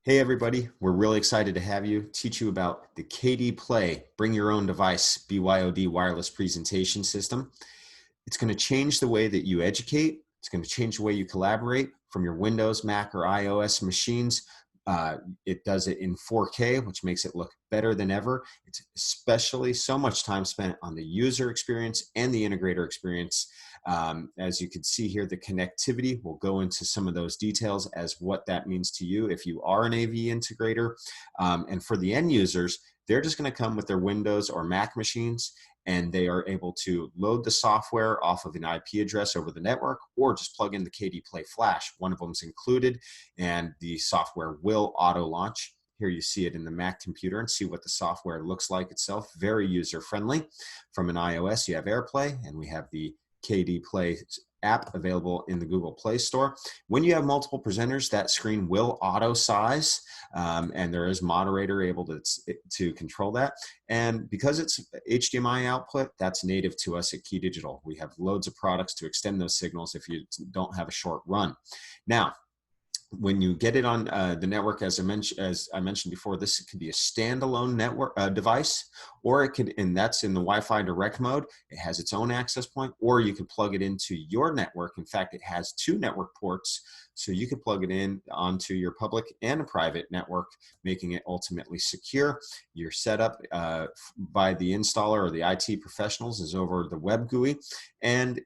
Hey everybody, we're really excited to have you teach you about the KD Play, Bring Your Own Device BYOD wireless presentation system. It's going to change the way that you educate. It's going to change the way you collaborate from your Windows, Mac, or iOS machines. It does it in 4K, which makes it look better than ever. It's especially so much time spent on the user experience and the integrator experience. As you can see here, the connectivity, will go into some of those details as what that means to you if you are an AV integrator. And for the end users, they're just going to come with their Windows or Mac machines, and they are able to load the software off of an IP address over the network, or just plug in the KD Play Flash. One of them is included, and the software will auto launch. Here you see it in the Mac computer and see what the software looks like itself. Very user-friendly. From an iOS, you have AirPlay, and we have the KD Play app available in the Google Play Store. When you have multiple presenters, that screen will auto size, and there is moderator able to control that. And because it's HDMI output, that's native to us at KeyDigital. We have loads of products to extend those signals if you don't have a short run. Now, when you get it on the network, as I mentioned before, this could be a standalone network device, or it could, and that's in the Wi-Fi direct mode. It has its own access point, or you can plug it into your network. In fact, it has 2 network ports, so you can plug it in onto your public and a private network, making it ultimately secure. Your setup by the installer or the IT professionals is over the web GUI, and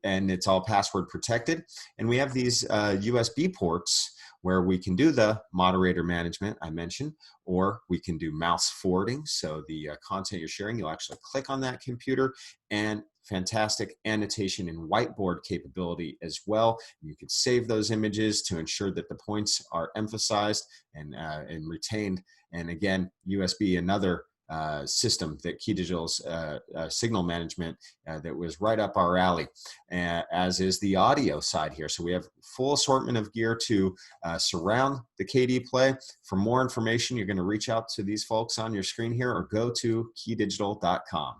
it's all password protected. And we have these USB ports where we can do the moderator management I mentioned, or we can do mouse forwarding. So the content you're sharing, you'll actually click on that computer, and fantastic annotation and whiteboard capability as well. You can save those images to ensure that the points are emphasized and retained. And again, USB, another system that KeyDigital's signal management that was right up our alley, as is the audio side here. So we have full assortment of gear to surround the KD Play. For more information, you're going to reach out to these folks on your screen here, or go to keydigital.com.